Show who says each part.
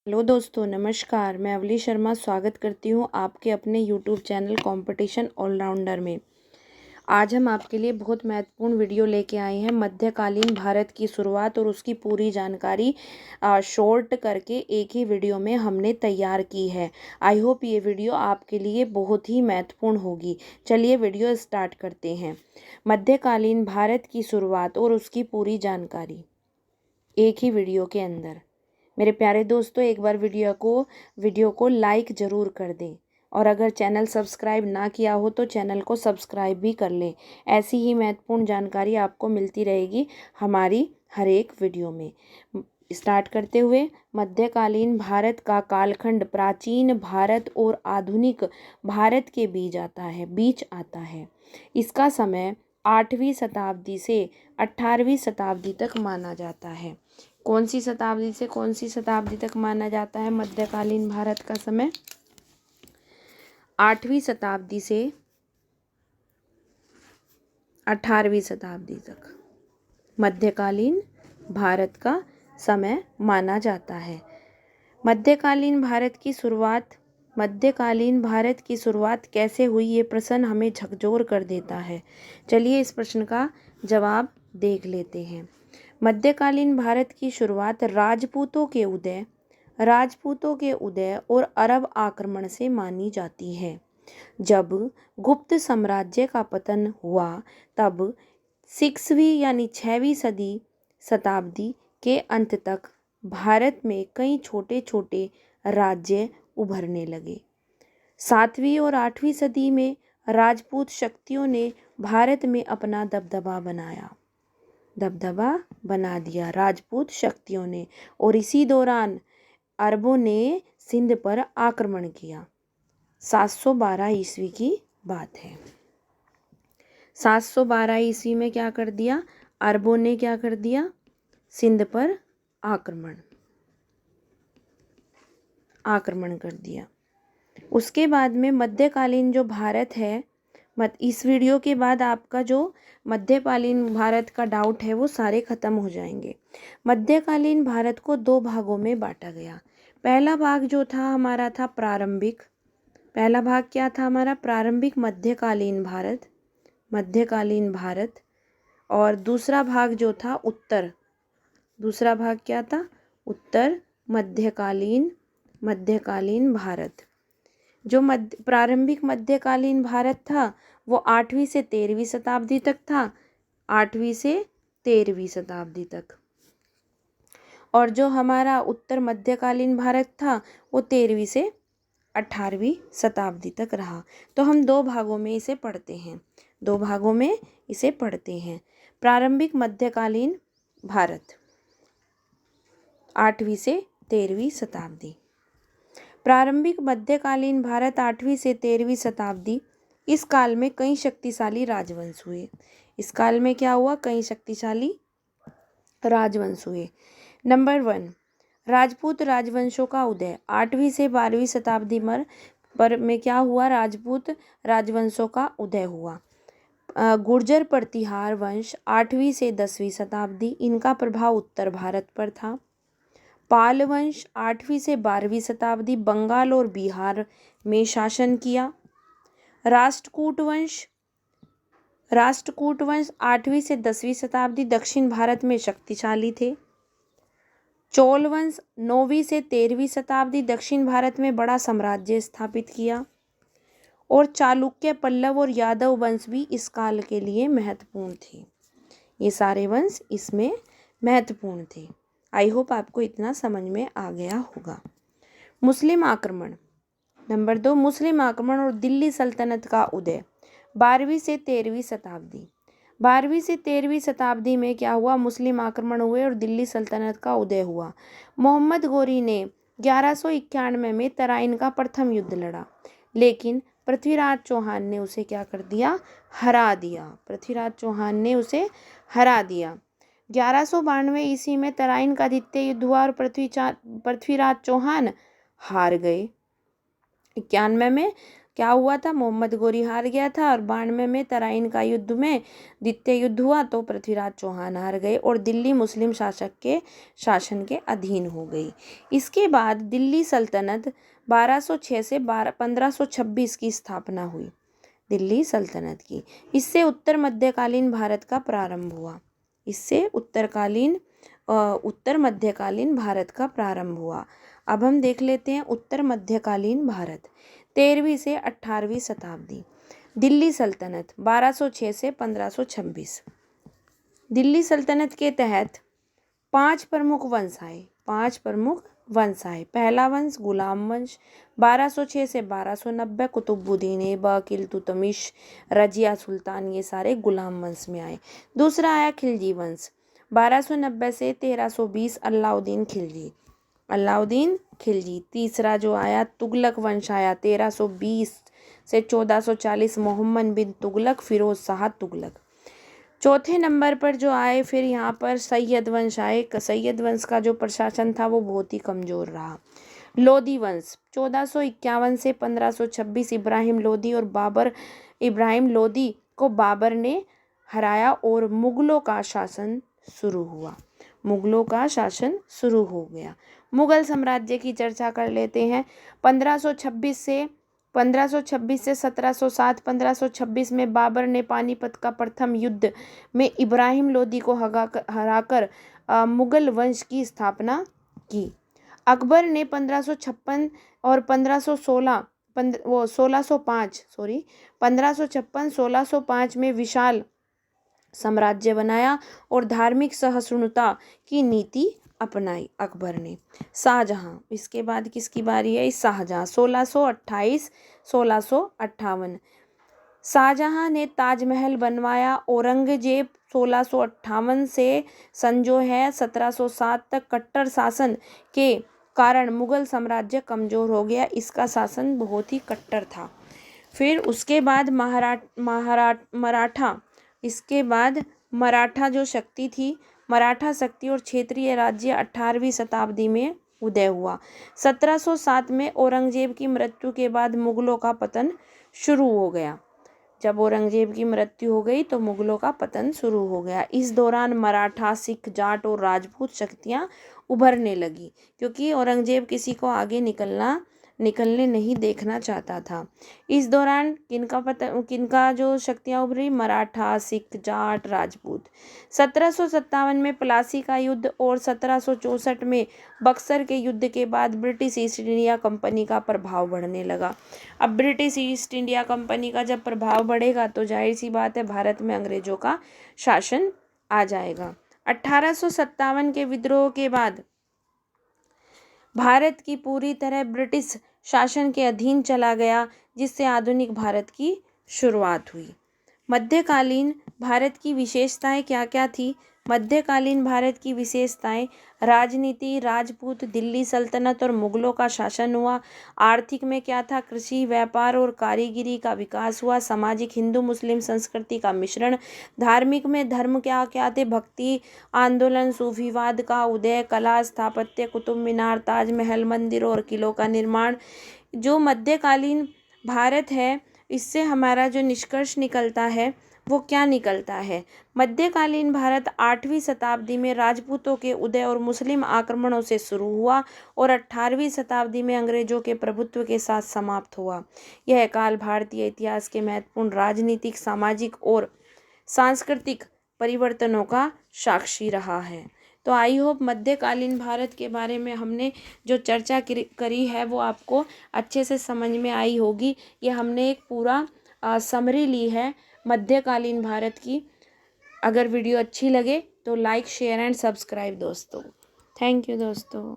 Speaker 1: Hello दोस्तों, नमस्कार। मैं अवली शर्मा स्वागत करती हूँ आपके अपने यूट्यूब चैनल कंपटीशन ऑलराउंडर में। आज हम आपके लिए बहुत महत्वपूर्ण वीडियो लेके आए हैं। मध्यकालीन भारत की शुरुआत और उसकी पूरी जानकारी शॉर्ट करके एक ही वीडियो में हमने तैयार की है। आई होप ये वीडियो आपके लिए बहुत ही महत्वपूर्ण होगी। चलिए वीडियो स्टार्ट करते हैं। मध्यकालीन भारत की शुरुआत और उसकी पूरी जानकारी एक ही वीडियो के अंदर। मेरे प्यारे दोस्तों, एक बार वीडियो को लाइक ज़रूर कर दें और अगर चैनल सब्सक्राइब ना किया हो तो चैनल को सब्सक्राइब भी कर लें। ऐसी ही महत्वपूर्ण जानकारी आपको मिलती रहेगी हमारी हर एक वीडियो में। स्टार्ट करते हुए, मध्यकालीन भारत का कालखंड प्राचीन भारत और आधुनिक भारत के बीच आता है। इसका समय 8वीं शताब्दी से 18वीं शताब्दी तक माना जाता है। कौन सी शताब्दी से कौन सी शताब्दी तक माना जाता है मध्यकालीन भारत का समय? 8वीं शताब्दी से 18वीं शताब्दी तक मध्यकालीन भारत का समय माना जाता है। मध्यकालीन भारत की शुरुआत कैसे हुई, ये प्रश्न हमें झकझोर कर देता है। चलिए इस प्रश्न का जवाब देख लेते हैं। मध्यकालीन भारत की शुरुआत राजपूतों के उदय और अरब आक्रमण से मानी जाती है। जब गुप्त साम्राज्य का पतन हुआ तब 6वीं यानी 6वीं शताब्दी के अंत तक भारत में कई छोटे छोटे राज्य उभरने लगे। 7वीं और 8वीं सदी में राजपूत शक्तियों ने भारत में अपना दबदबा बना दिया राजपूत शक्तियों ने, और इसी दौरान अरबों ने सिंध पर आक्रमण किया। 712 ईस्वी की बात है। 712 ईस्वी में क्या कर दिया? अरबों ने क्या कर दिया? सिंध पर आक्रमण कर दिया। उसके बाद में मध्यकालीन जो भारत है, इस वीडियो के बाद आपका जो मध्यकालीन भारत का डाउट है वो सारे खत्म हो जाएंगे। मध्यकालीन भारत को 2 भागों में बांटा गया। पहला भाग जो था हमारा था प्रारंभिक। पहला भाग क्या था हमारा? प्रारंभिक मध्यकालीन भारत। और दूसरा भाग जो था उत्तर। दूसरा भाग क्या था? उत्तर मध्यकालीन भारत। जो प्रारंभिक मध्यकालीन भारत था वो 8वीं से 13वीं शताब्दी तक था। 8वीं से 13वीं शताब्दी तक। और जो हमारा उत्तर मध्यकालीन भारत था वो 13वीं से 18वीं शताब्दी तक रहा। तो हम 2 भागों में इसे पढ़ते हैं। प्रारंभिक मध्यकालीन भारत 8वीं से 13वीं शताब्दी। प्रारंभिक मध्यकालीन भारत 8वीं से 13वीं शताब्दी। इस काल में कई शक्तिशाली राजवंश हुए। इस काल में क्या हुआ? कई शक्तिशाली राजवंश हुए। नंबर 1, राजपूत राजवंशों का उदय। 8वीं से 12वीं शताब्दी में क्या हुआ? राजपूत राजवंशों का उदय हुआ। गुर्जर प्रतिहार वंश 8वीं से 10वीं शताब्दी, इनका प्रभाव उत्तर भारत पर था। पाल वंश 8वीं से 12वीं शताब्दी बंगाल और बिहार में शासन किया। राष्ट्रकूट वंश 8वीं से 10वीं शताब्दी दक्षिण भारत में शक्तिशाली थे। चोल वंश 9वीं से 13वीं शताब्दी दक्षिण भारत में बड़ा साम्राज्य स्थापित किया। और चालुक्य, पल्लव और यादव वंश भी इस काल के लिए महत्वपूर्ण थे। ये सारे वंश इसमें महत्वपूर्ण थे। आई होप आपको इतना समझ में आ गया होगा। मुस्लिम आक्रमण। नंबर 2, मुस्लिम आक्रमण और दिल्ली सल्तनत का उदय। 12वीं से 13वीं शताब्दी। 12वीं से 13वीं शताब्दी में क्या हुआ? मुस्लिम आक्रमण हुए और दिल्ली सल्तनत का उदय हुआ। मोहम्मद गोरी ने 1191 में तराइन का प्रथम युद्ध लड़ा, लेकिन पृथ्वीराज चौहान ने उसे क्या कर दिया? हरा दिया। 1192 ईस्वी में तराइन का द्वितीय युद्ध हुआ और पृथ्वीराज चौहान हार गए। क्या हुआ था, मोहम्मद गोरी हार गया था और 92 में तराइन का युद्ध में द्वितीय युद्ध हुआ तो पृथ्वीराज चौहान हार गए और दिल्ली मुस्लिम शासक के शासन के अधीन हो गई। इसके बाद दिल्ली सल्तनत 1206 से 1526 की स्थापना हुई, दिल्ली सल्तनत की। इससे उत्तर मध्यकालीन भारत का प्रारंभ हुआ, इससे उत्तर मध्यकालीन भारत का प्रारंभ हुआ। अब हम देख लेते हैं उत्तर मध्यकालीन भारत। 13वीं से 18वीं शताब्दी। दिल्ली सल्तनत 1206 से 1526। दिल्ली सल्तनत के तहत 5 प्रमुख वंश आए। पहला वंश गुलाम वंश 1206 से 1290, कुतुबुद्दीन ऐबक, इल्तुतमिश, रजिया सुल्तान, ये सारे गुलाम वंश में आए। दूसरा आया खिलजी वंश 1290 से 1320, अलाउद्दीन खिलजी। तीसरा जो आया तुगलक वंश आया 1320 से 1440, मोहम्मद बिन तुगलक, फिरोज शाह तुगलक। चौथे नंबर पर जो आए फिर यहाँ पर सैयद वंश आए। सैयद वंश का जो प्रशासन था वो बहुत ही कमज़ोर रहा। लोधी वंश 1451 से 1526, इब्राहिम लोधी और बाबर। इब्राहिम लोधी को बाबर ने हराया और मुगलों का शासन शुरू हो गया। मुगल साम्राज्य की चर्चा कर लेते हैं। 1526 से 1707, 1526 में बाबर ने पानीपत का प्रथम युद्ध में इब्राहिम लोधी को हराकर मुगल वंश की स्थापना की। अकबर ने 1556 और 1605 में विशाल साम्राज्य बनाया और धार्मिक सहिष्णुता की नीति अपनाई अकबर ने। शाहजहां, इसके बाद किसकी बारी है? शाहजहां 1628-1658। शाहजहां ने ताजमहल बनवाया। औरंगजेब 1658 से जो है 1707 तक कट्टर शासन के कारण मुगल साम्राज्य कमजोर हो गया, इसका शासन बहुत ही कट्टर था। फिर उसके बाद मराठा जो शक्ति थी, मराठा शक्ति और क्षेत्रीय राज्य 18वीं शताब्दी में उदय हुआ। 1707 में औरंगजेब की मृत्यु के बाद मुगलों का पतन शुरू हो गया। जब औरंगजेब की मृत्यु हो गई तो मुगलों का पतन शुरू हो गया। इस दौरान मराठा, सिख, जाट और राजपूत शक्तियां उभरने लगी, क्योंकि औरंगजेब किसी को आगे निकलने नहीं देखना चाहता था। इस दौरान किनका जो शक्तियां उभरी? मराठा, सिख, जाट, राजपूत। 1757 में प्लासी का युद्ध और 1764 में बक्सर के युद्ध के बाद ब्रिटिश ईस्ट इंडिया कंपनी का प्रभाव बढ़ने लगा। अब ब्रिटिश ईस्ट इंडिया कंपनी का जब प्रभाव बढ़ेगा तो जाहिर सी बात है भारत में अंग्रेजों का शासन आ जाएगा। 1857 के विद्रोह के बाद भारत की पूरी तरह ब्रिटिश शासन के अधीन चला गया, जिससे आधुनिक भारत की शुरुआत हुई। मध्यकालीन भारत की विशेषताएं क्या क्या थी? मध्यकालीन भारत की विशेषताएं: राजनीति, राजपूत, दिल्ली सल्तनत और मुगलों का शासन हुआ। आर्थिक में क्या था? कृषि, व्यापार और कारीगरी का विकास हुआ। सामाजिक, हिंदू मुस्लिम संस्कृति का मिश्रण। धार्मिक में धर्म क्या क्या थे? भक्ति आंदोलन, सूफीवाद का उदय, कला, स्थापत्य, कुतुब मीनार, ताजमहल, मंदिरों और किलों का निर्माण। जो मध्यकालीन भारत है, इससे हमारा जो निष्कर्ष निकलता है वो क्या निकलता है? मध्यकालीन भारत 8वीं शताब्दी में राजपूतों के उदय और मुस्लिम आक्रमणों से शुरू हुआ और 18वीं शताब्दी में अंग्रेजों के प्रभुत्व के साथ समाप्त हुआ। यह काल भारतीय इतिहास के महत्वपूर्ण राजनीतिक, सामाजिक और सांस्कृतिक परिवर्तनों का साक्षी रहा है। तो आई होप मध्यकालीन भारत के बारे में हमने जो चर्चा करी है वो आपको अच्छे से समझ में आई होगी। ये हमने एक पूरा समरी ली है मध्यकालीन भारत की। अगर वीडियो अच्छी लगे तो लाइक, शेयर एंड सब्सक्राइब दोस्तों। थैंक यू दोस्तों।